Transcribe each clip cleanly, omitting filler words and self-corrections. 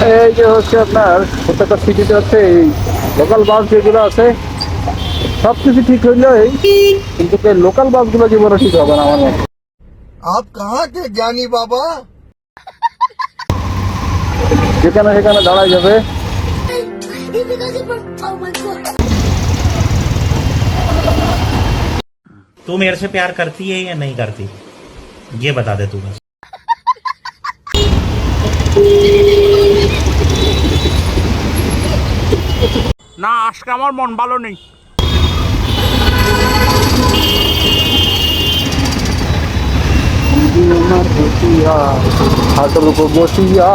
এই যে হচ্ছে আপনার প্রত্যেকটা সিটিতে হচ্ছে এই লোকাল বাস যেগুলো আছে সব কিছু ঠিক হইলেই কিন্তু লোকাল বাসগুলো জীবনে ঠিক হবে না আমার মতে। आप कहाँ थे ज्ञानी बाबा? যেখানে সেখানে দাঁড়ায় যাবে। तू मेरे से प्यार करती है या नहीं करती, ये बता दे तू बस। না, আজকে আমার মন ভালো নেই। আমার বসিয়া হাতের উপর বসিয়া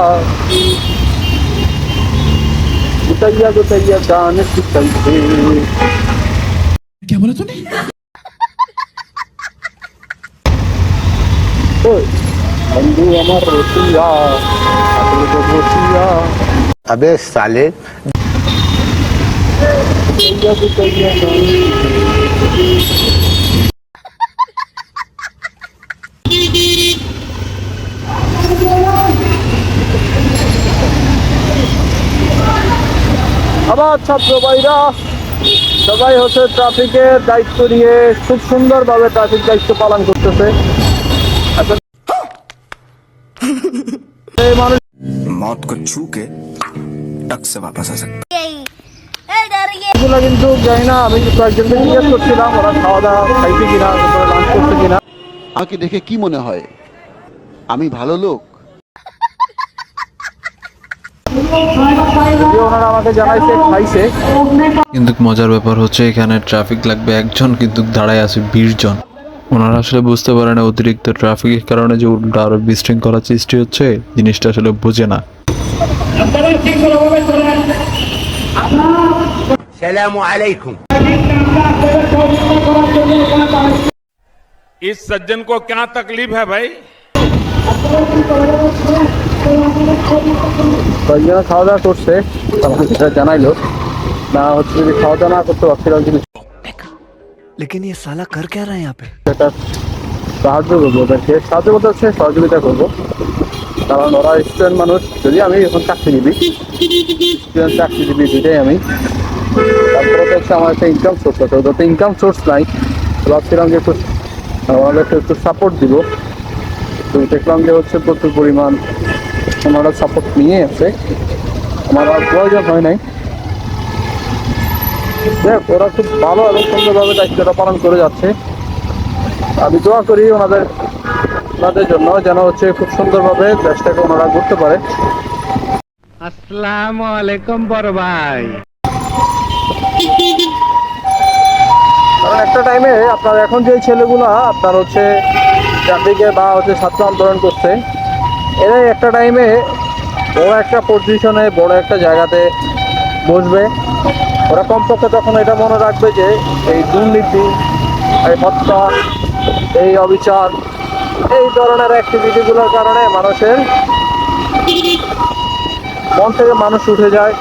গুতাইয়া গুতাইয়া গান শিখাইছে। क्या बोला तूने? ওই বন্ধু আমার রসিয়া হাতের উপর বসিয়া अबे साले গুতাইয়া গুতাইয়া গান শিখাইছে। আবার ছাত্র ভাইরা সবাই হচ্ছে ট্রাফিকের দায়িত্ব নিয়ে খুব সুন্দরভাবে ট্রাফিক দায়িত্ব পালন করতেছে। আসলে এই মানুষ मौत को छू के टक से वापस आ सकता। এগুলো কিন্তু জানি না, আমি কয়েকজনকে জিজ্ঞেস করছিলাম ওরা খাওয়া দাওয়া খাইছে কিনা, তারপরে লাঞ্চ করছে কিনা। আমাকে দেখে কি মনে হয় আমি ভালো লোক? যদিও ওনারা আমাকে জানাইছে খাইছে। কিন্তু মজার ব্যাপার হচ্ছে এখানে ট্রাফিক লাগবে একজন, কিন্তু দাঁড়ায় আছে 20 জন। ওনারা আসলে বুঝতে পারে না অতিরিক্ত ট্রাফিকের কারণে যে উল্টো আরো বিশৃঙ্খলা সৃষ্টি হচ্ছে, জিনিসটা আসলে বুঝে না। सलाम अलैकुम। इस सज्जन को क्या तकलीफ है भाई? কয়েকজন খাওয়া দাওয়া করছে আমাকে যেটা জানাইলো, না হচ্ছে যদি খাওয়া দাওয়া না করতে পারছিলাম কিন্তু लेकिन ये साला कर क्या रहा है यहाँ पे? সেটা সাহায্য করবো, ওদেরকে সাহায্য করতে হচ্ছে সহযোগিতা করবো, কারণ ওরা স্টুডেন্ট মানুষ। যদি আমি এখন চাকরিজীবী, স্টুডেন্ট চাকরিজীবী দুটাই আমি, তারপরে তো হচ্ছে আমার একটা ইনকাম সোর্স আছে, ওদের তো ইনকাম সোর্স নাই। ভাবছিলাম যে একটু ওনাদেরকে একটু সাপোর্ট দিব, তো দেখলাম যে হচ্ছে প্রচুর পরিমাণ ওনারা সাপোর্ট নিয়ে আছে, আমার আর প্রয়োজন হয় নাই। দেখ ওরা খুব ভালো এবং সুন্দরভাবে দায়িত্বটা পালন করে যাচ্ছে। আমি দোয়া করি ওনাদের জন্য যেন হচ্ছে খুব সুন্দরভাবে দেশটাকে ওনারা করতে পারে। আসসালামু আলাইকুম বড় ভাই। কারণ একটা টাইমে আপনার এখন যে ছেলেগুলা আপনার হচ্ছে ট্রাফিকে বা হচ্ছে ছাত্র আন্দোলন করছে, এরাই একটা টাইমে বড় একটা পজিশনে বড় একটা জায়গাতে বসবে। ওরা কমপক্ষে তখন এটা মনে রাখবে যে এই দুর্নীতি, এই হত্যা, এই অবিচার, এই ধরনের অ্যাক্টিভিটিগুলোর কারণে মানুষের মন থেকে মানুষ উঠে যায়।